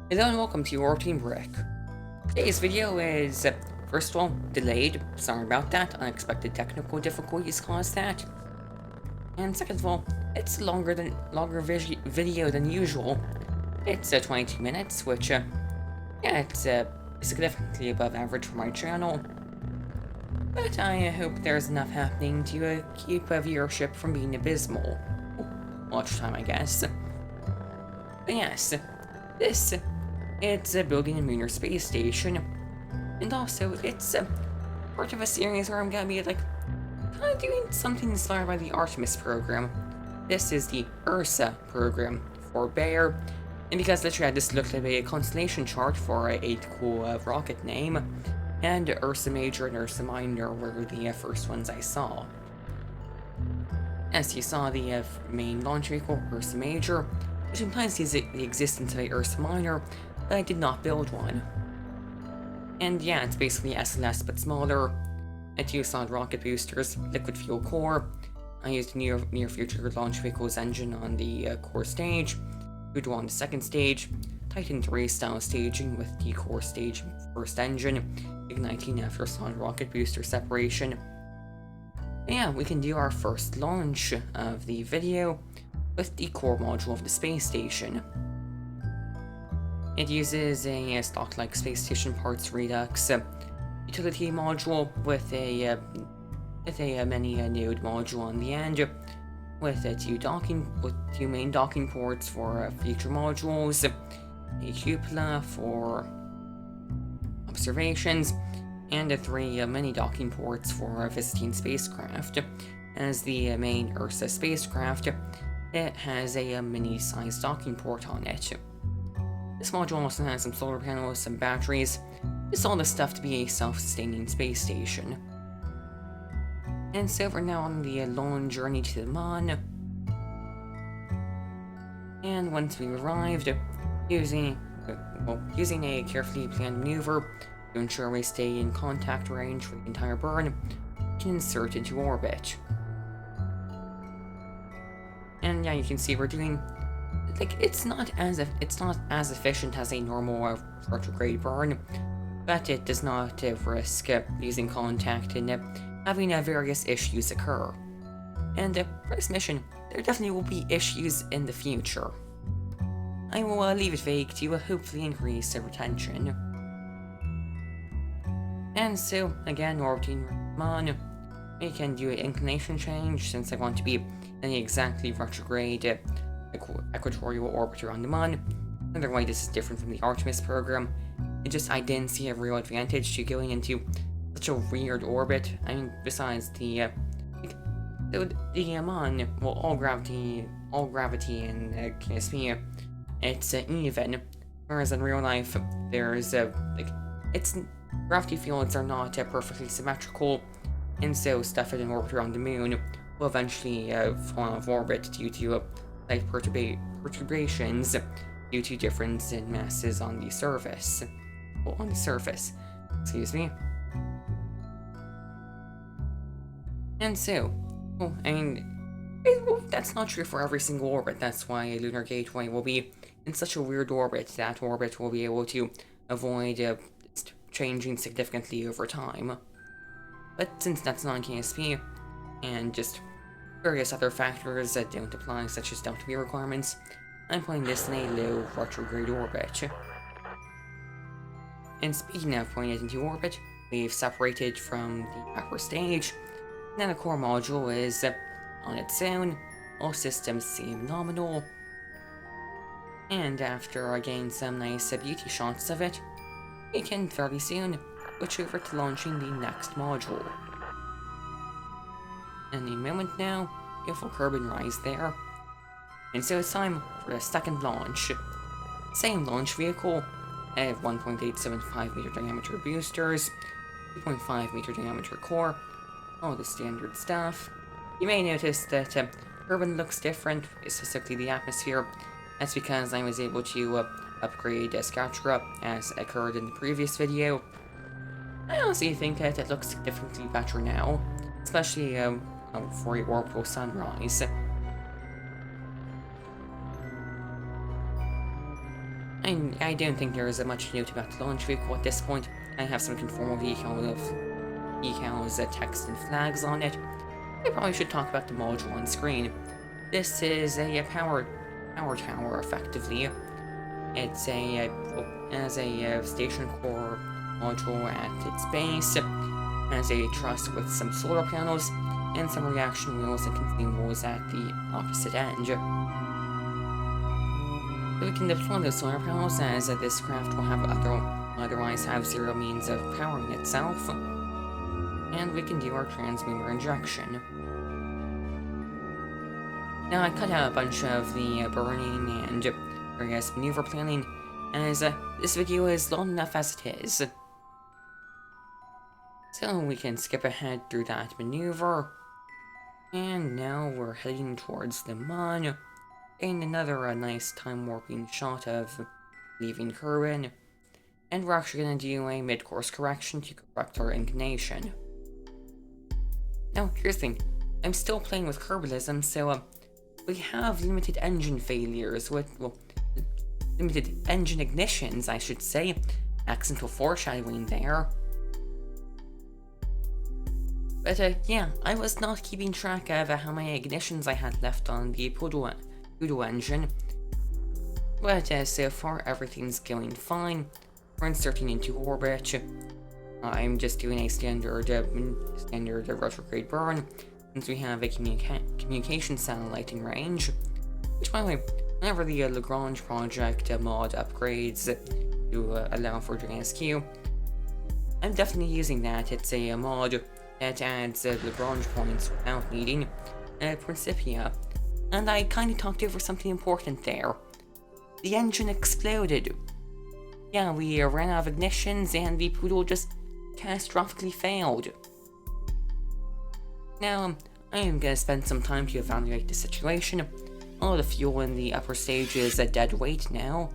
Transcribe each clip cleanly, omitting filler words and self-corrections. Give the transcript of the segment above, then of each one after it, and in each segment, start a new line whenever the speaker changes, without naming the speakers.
Hello and welcome to your Team Brick. Today's video is, first of all, delayed. Sorry about that. Unexpected technical difficulties caused that. And second of all, it's a longer video than usual. It's 22 minutes, which, yeah, it's significantly above average for my channel. But I hope there's enough happening to keep viewership from being abysmal. Watch time, I guess. But yes, it's building a Munar space station, and also it's part of a series where I'm gonna be kind of doing something inspired by the Artemis program. This is the Ursa program for Bear, and because literally I just looked at a constellation chart for a cool rocket name, and Ursa Major and Ursa Minor were the first ones I saw. As you saw, the main launch vehicle, Ursa Major, which implies the existence of a Ursa Minor, but I did not build one. And yeah, it's basically SLS but smaller. I had two solid rocket boosters, liquid fuel core. I used near future launch vehicle's engine on the core stage, Voodoo on the second stage, Titan 3 style staging with the core stage first engine, igniting after solid rocket booster separation. And yeah, we can do our first launch of the video with the core module of the space station. It uses a stock-like space station parts redux utility module with a many node module on the end, with two main docking ports for future modules, a cupola for observations, and three mini docking ports for visiting spacecraft. As the main Ursa spacecraft, it has a mini-sized docking port on it. This module also has some solar panels, some batteries, just all the stuff to be a self-sustaining space station. And so we're now on the long journey to the Mun. And once we arrived, using a carefully planned maneuver to ensure we stay in contact range for the entire burn, we can insert into orbit. And yeah, you can see we're doing, it's not as efficient as a normal retrograde burn, but it does not risk losing contact and having various issues occur. And for this mission, there definitely will be issues in the future. I will leave it vague to hopefully increase retention. And so, again, orbiting Mun, we can do an inclination change since I want to be in the exactly retrograde equatorial orbit around the Mun. Otherwise, this is different from the Artemis program. I didn't see a real advantage to going into such a weird orbit. I mean, besides the Mun, well, all gravity in KSP, it's even. Whereas in real life, there's gravity fields are not perfectly symmetrical, and so stuff in orbit around the Moon will eventually fall out of orbit due to light perturbations due to difference in masses on the surface. Excuse me. And so, that's not true for every single orbit. That's why a lunar gateway will be in such a weird orbit. That orbit will be able to avoid changing significantly over time. But since that's not KSP, and just various other factors that don't apply, such as delta V requirements, I'm putting this in a low retrograde orbit. And speaking of putting it into orbit, we've separated from the upper stage. Now the core module is on its own, all systems seem nominal. And after I gain some nice beauty shots of it, we can fairly soon switch over to launching the next module. Any moment now, beautiful curb and rise there. And so it's time for the second launch. Same launch vehicle. I have 1.875 meter diameter boosters, 2.5 meter diameter core, all the standard stuff. You may notice that Kerbal looks different, specifically the atmosphere. That's because I was able to upgrade Scatchera, as occurred in the previous video. I honestly think that it looks significantly better now, especially for a orbital sunrise. I don't think there is much to note about the launch vehicle at this point. I have some conformal decals, text and flags on it. I probably should talk about the module on screen. This is a power tower, effectively. It's has a station core module at its base, has a truss with some solar panels, and some reaction wheels and containment wheels at the opposite end. So we can deploy those solar panels, as this craft will otherwise have zero means of powering itself, and we can do our transmuter injection. Now, I cut out a bunch of the burning and various maneuver planning, as this video is long enough as it is. So we can skip ahead through that maneuver, and now we're heading towards the Mun, getting another nice time warping shot of leaving Kerbin, and we're actually going to do a mid-course correction to correct our inclination. Now, here's the thing, I'm still playing with Kerbalism, so we have limited engine failures limited engine ignitions, I should say. Accidental foreshadowing there. But yeah, I was not keeping track of how many ignitions I had left on the Pudo engine. But so far everything's going fine. We're inserting into orbit. I'm just doing a standard retrograde burn, since we have a communication satellite in range. Which, by the way, whenever the Lagrange project mod upgrades to allow for JNSQ, I'm definitely using that. It's a mod that adds Lagrange points without needing Principia. And I kind of talked over something important there. The engine exploded. Yeah, we ran out of ignitions and the Poodle just catastrophically failed. Now, I am going to spend some time to evaluate the situation. All the fuel in the upper stage is a dead weight now.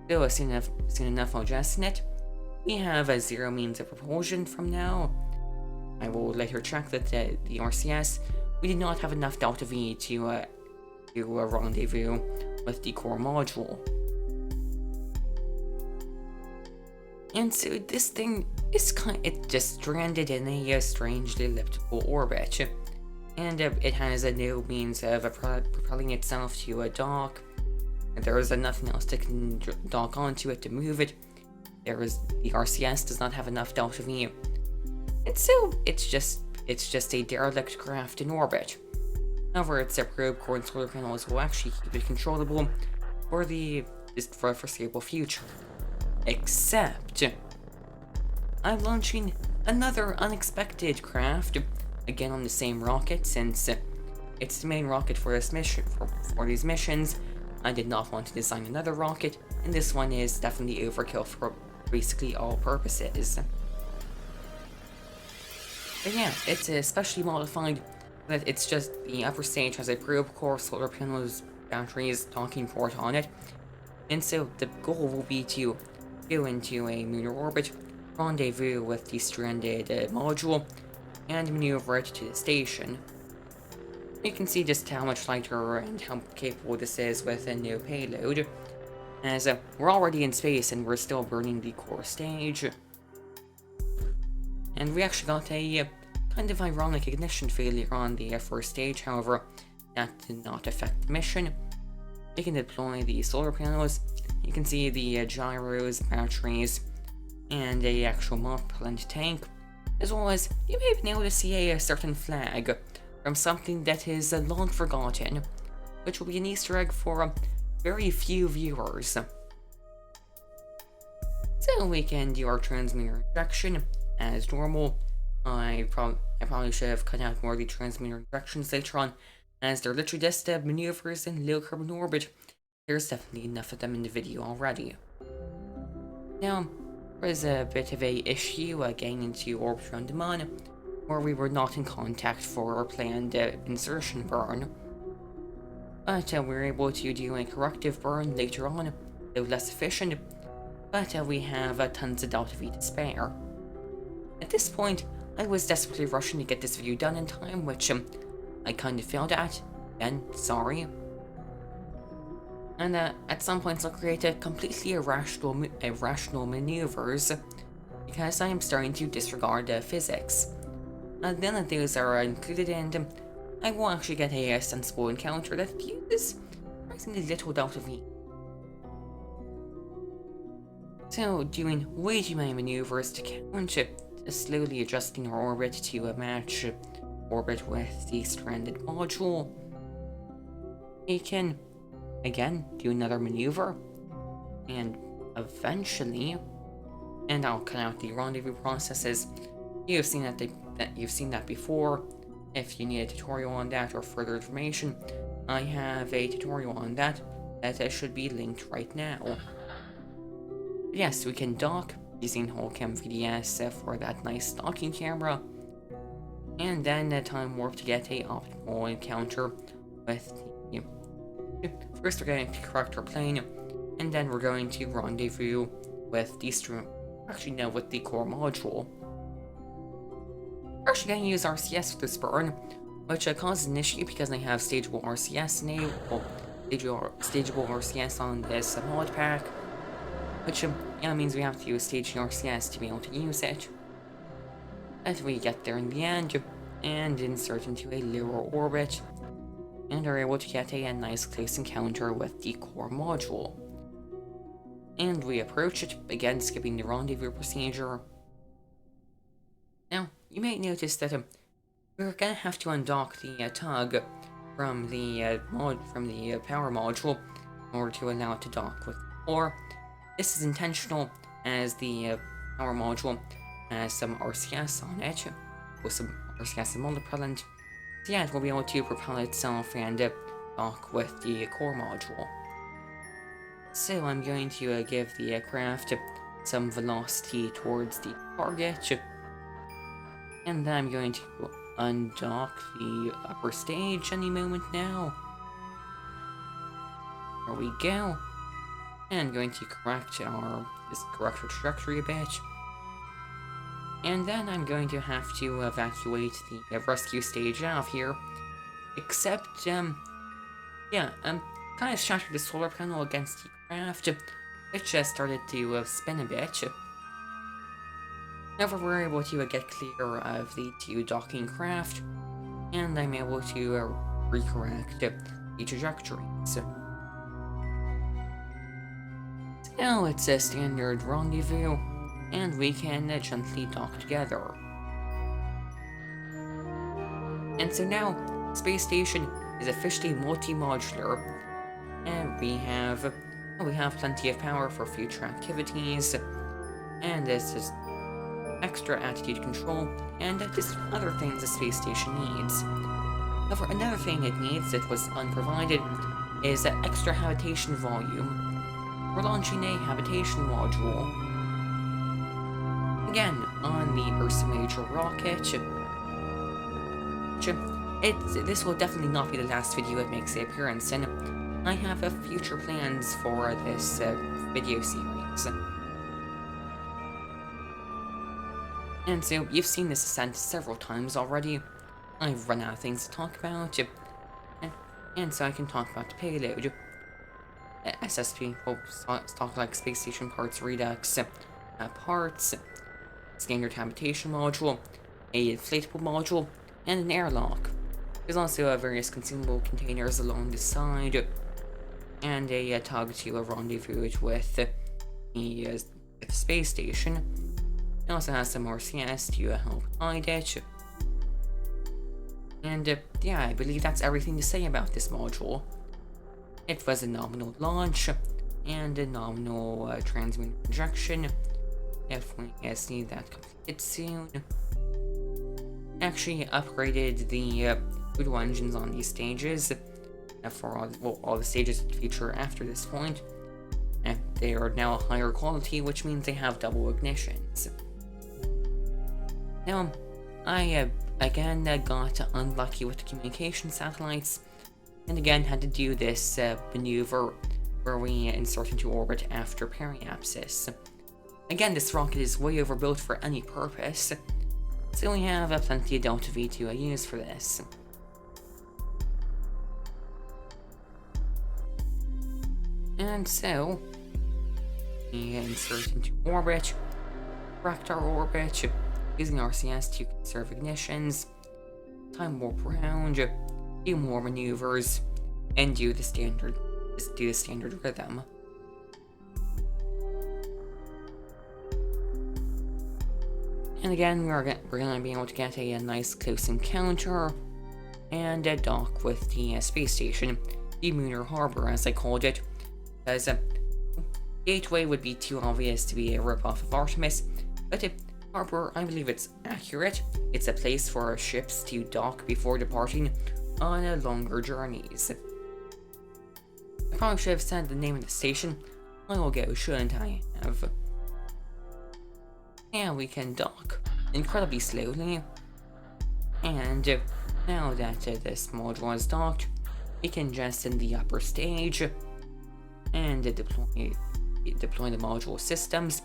So soon enough I'll jettison it. We have 0 means of propulsion from now. I will later check that the RCS, we did not have enough delta V to rendezvous with the core module. And so this thing is it just stranded in a strangely elliptical orbit. And it has no means of propelling itself to a dock. There is nothing else that can dock onto it to move it. The RCS does not have enough delta V. And so it's just a derelict craft in orbit. However, its probe core and solar panels will actually keep it controllable for the foreseeable future. Except, I'm launching another unexpected craft, again on the same rocket, since it's the main rocket for this mission. For these missions, I did not want to design another rocket, and this one is definitely overkill for basically all purposes. But yeah, it's especially modified that it's just the upper stage has a probe core, solar panels, batteries, docking port on it, and so the goal will be to go into a lunar orbit, rendezvous with the stranded module, and maneuver it to the station. You can see just how much lighter and how capable this is with a no payload, as we're already in space and we're still burning the core stage. And we actually got a kind of ironic ignition failure on the first stage, however, that did not affect the mission. We can deploy the solar panels, you can see the gyros, batteries, and a actual propellant tank, as well as you may have been able to see a certain flag from something that is long forgotten, which will be an Easter egg for very few viewers. So we can do our transmuter injection as normal. I probably should have cut out more of the transmuter injections later on, as they're literally just maneuvers in low carbon orbit. There's definitely enough of them in the video already. Now, there was a bit of a issue getting into orbit around the Mun, where we were not in contact for our planned insertion burn. But we were able to do a corrective burn later on, though less efficient, but we have tons of delta V to spare. At this point, I was desperately rushing to get this video done in time, which I kind of failed at, and sorry. And at some points I'll create a completely irrational maneuvers because I am starting to disregard physics. And none of those are included, and I will actually get a sensible encounter that uses surprisingly little Delta V. So, doing way too many maneuvers to count, slowly adjusting our orbit to match orbit with the stranded module. We can, again, do another maneuver, and eventually, and I'll cut out the rendezvous processes. You've seen that before. If you need a tutorial on that or further information, I have a tutorial on that should be linked right now. Yes, we can dock using Holcam VDS for that nice docking camera, and then time warp to get a optimal encounter with the... First we're going to correct our plane, and then we're going to rendezvous with the with the core module. We're actually going to use RCS for this burn, which causes an issue because I have stageable RCS stageable RCS on this mod pack, which means we have to use staging RCS to be able to use it. As we get there in the end, and insert into a lower orbit, and are able to get a nice close encounter with the core module. And we approach it, again skipping the rendezvous procedure. Now, you may notice that we're gonna have to undock the tug from the power module in order to allow it to dock with the core. This is intentional, as the power module has some RCS on it, with some RCS and multipropellant. So yeah, it will be able to propel itself and dock with the core module. So I'm going to give the aircraft some velocity towards the target, and then I'm going to undock the upper stage any moment now. There we go. And going to correct our trajectory a bit. And then I'm going to have to evacuate the rescue stage out of here. Except, kind of shattered the solar panel against the craft, which started to spin a bit. However, we're able to get clear of the two docking craft, and I'm able to recorrect the trajectories. Now it's a standard rendezvous, and we can gently dock together. And so now, Space Station is officially multi-modular, and we have plenty of power for future activities, and this is extra attitude control, and just other things the space station needs. However, another thing it needs that was unprovided is extra habitation volume. We're launching a habitation module. Again, on the Ursa Major rocket. This will definitely not be the last video it makes an appearance in. I have future plans for this video series. And so, you've seen this ascent several times already. I've run out of things to talk about, and so I can talk about the payload. SSP, stock like Space Station Parts Redux, parts, standard habitation module, a inflatable module, and an airlock. There's also various consumable containers along the side, and a tug to rendezvous with the space station. It also has some RCS to help hide it. And yeah, I believe that's everything to say about this module. It was a nominal launch and a nominal transmitter projection. Definitely see that completed soon. Actually upgraded the Pluto engines on these stages for all the stages that feature after this point. And they are now higher quality, which means they have double ignitions. Now, I again got unlucky with the communication satellites, and again had to do this maneuver where we insert into orbit after periapsis. Again, this rocket is way overbuilt for any purpose, so we have plenty of Delta V to use for this. And so, we insert into orbit, correct our orbit, using RCS to conserve ignitions, time warp around, do more maneuvers, and do the standard rhythm. And again, we're going to be able to get a nice close encounter and a dock with the space station, the Munar Harbor as I called it, because Gateway would be too obvious to be a ripoff of Artemis, but Harbor, I believe it's accurate. It's a place for ships to dock before departing on longer journeys. I probably should have said the name of the station. I will go, shouldn't I have? Yeah, we can dock incredibly slowly. And now that this module is docked, we can just in the upper stage and deploy the module systems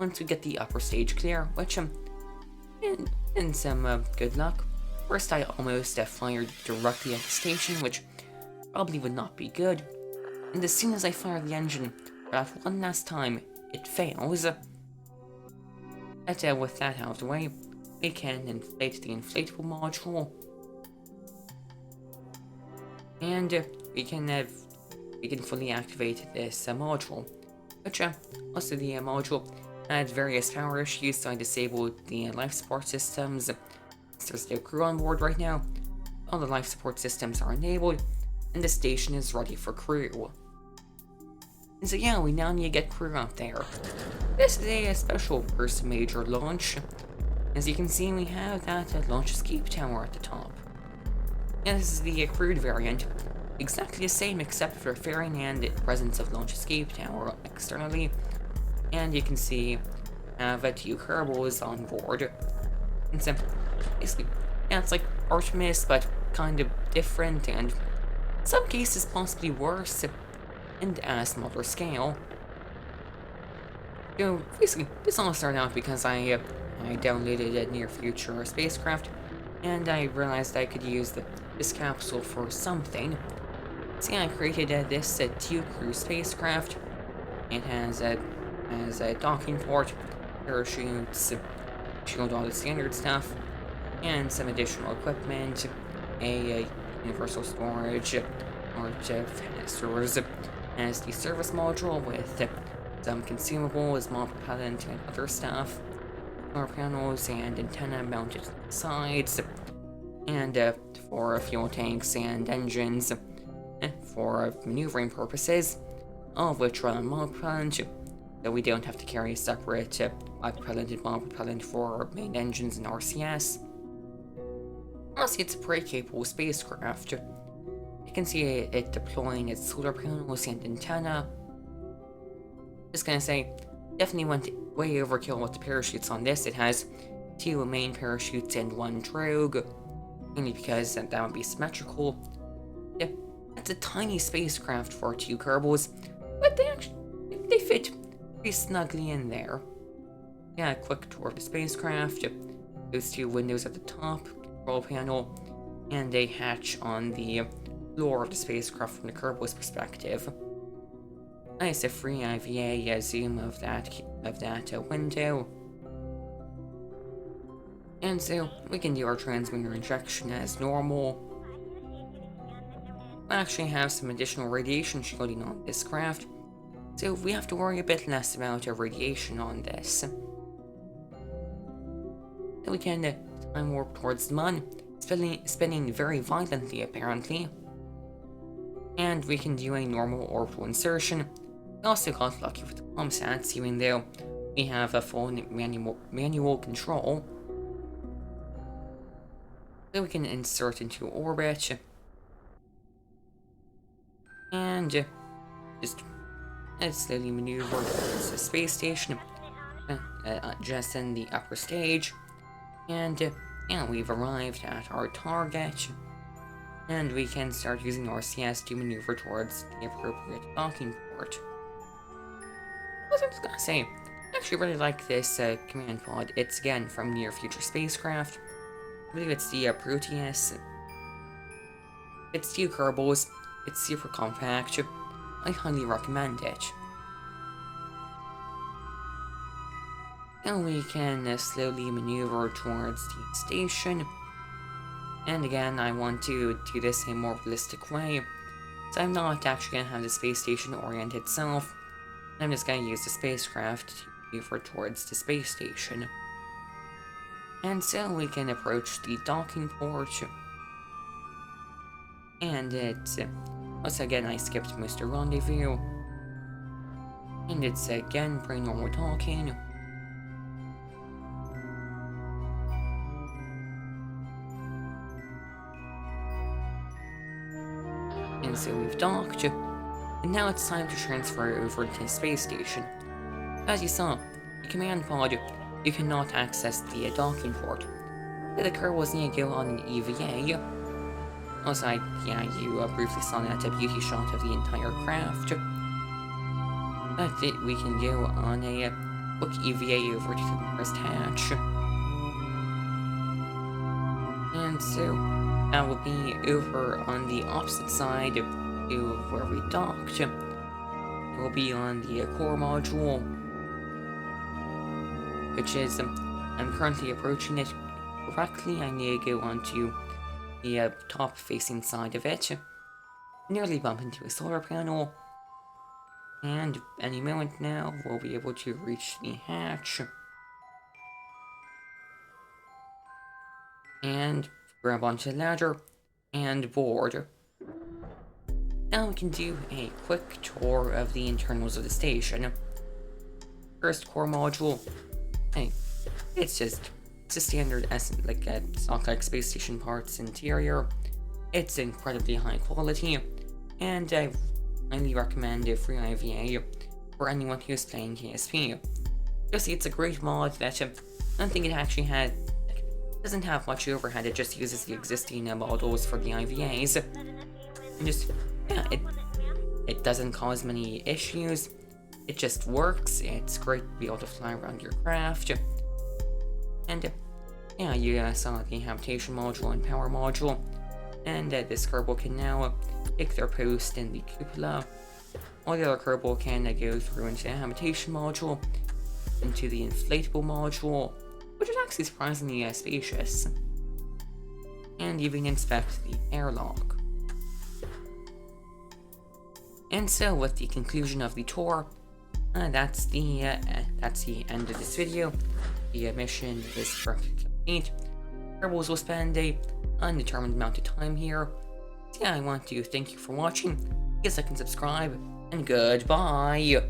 once we get the upper stage clear, which in some good luck. First I almost fired directly at the station, which probably would not be good, and as soon as I fire the engine that one last time, it fails. But with that out of the way, we can inflate the inflatable module, and we can fully activate this module, which also the module had various power issues, so I disabled the life support systems. There's no crew on board right now. All the life support systems are enabled, and the station is ready for crew. And so yeah, we now need to get crew out there. This is a special first major launch. As you can see, we have that launch escape tower at the top. And this is the crewed variant, exactly the same except for fairing and the presence of launch escape tower externally. And you can see have 2 Kerbals on board. And so basically, yeah, it's like Artemis, but kind of different, and in some cases possibly worse, and at a smaller scale. So basically, this all started out because I downloaded a near future spacecraft, and I realized I could use this capsule for something. So yeah, I created this 2 crew spacecraft. It has a docking port, parachutes, shield, all the standard stuff, and some additional equipment, a universal storage, canisters, as the service module with some consumables, small propellant, and other stuff, solar panels and antenna mounted to the sides, and for fuel tanks and engines for maneuvering purposes, all of which run on monopropellant, so we don't have to carry a separate propellant and monopropellant for our main engines and RCS. Honestly, it's a pretty capable spacecraft. You can see it deploying its solar panels and antenna. Just gonna say, definitely went way overkill with the parachutes on this. It has 2 main parachutes and 1 drogue, mainly because that would be symmetrical. Yeah, that's a tiny spacecraft for 2 Kerbals, but they fit pretty snugly in there. Yeah, a quick tour of the spacecraft. Those 2 windows at the top, control panel, and a hatch on the floor of the spacecraft from the Kerbal's perspective. Nice, a free IVA zoom of that window. And so we can do our transmitter injection as normal. We actually have some additional radiation shielding on this craft, so we have to worry a bit less about radiation on this. Then we can time warp towards the Mun, spinning very violently apparently. And we can do a normal orbital insertion. We also got lucky with the comsats, even though we have a full manual control. So we can insert into orbit. And just slowly maneuver towards the space station, just in the upper stage. And yeah, we've arrived at our target. And we can start using RCS to maneuver towards the appropriate docking port. What I was gonna say, I actually really like this command pod. It's again from Near Future Spacecraft. I believe it's the Proteus. It's 2 Kerbals. It's super compact. I highly recommend it. Now we can slowly maneuver towards the station. And again, I want to do this in a more realistic way. So I'm not actually going to have the space station orient itself. I'm just going to use the spacecraft to maneuver towards the space station. And so we can approach the docking port. And it's... once again, I skipped Mr. Rendezvous. And it's again pretty normal talking. And so we've docked, and now it's time to transfer over to the space station. As you saw, the command pod, you cannot access the docking port. The Kerbals need to go on an EVA. Also, you briefly saw that beauty shot of the entire craft. But we can go on a quick EVA over to the nearest hatch. And so, that will be over on the opposite side to where we docked. It will be on the core module, which is, I'm currently approaching it correctly. I need to go onto the top facing side of it. Nearly bump into a solar panel. And any moment now, we'll be able to reach the hatch. And grab onto the ladder and board. Now we can do a quick tour of the internals of the station. First core module. Hey, it's a standard stock space station parts interior. It's incredibly high quality, and I highly recommend a free IVA for anyone who's playing KSP. You'll see it's a great mod that I don't think it actually doesn't have much overhead. It just uses the existing models for the IVAs, and it doesn't cause many issues. It just works. It's great to be able to fly around your craft. And you saw the habitation module and power module, and this Kerbal can now take their post in the cupola. All the other Kerbal can go through into the habitation module, into the inflatable module, which is actually surprisingly spacious, and even inspect the airlock. And so, with the conclusion of the tour, that's the end of this video. The mission is complete. Kerbals will spend a undetermined amount of time here. So I want to thank you for watching. Please like and subscribe, and goodbye.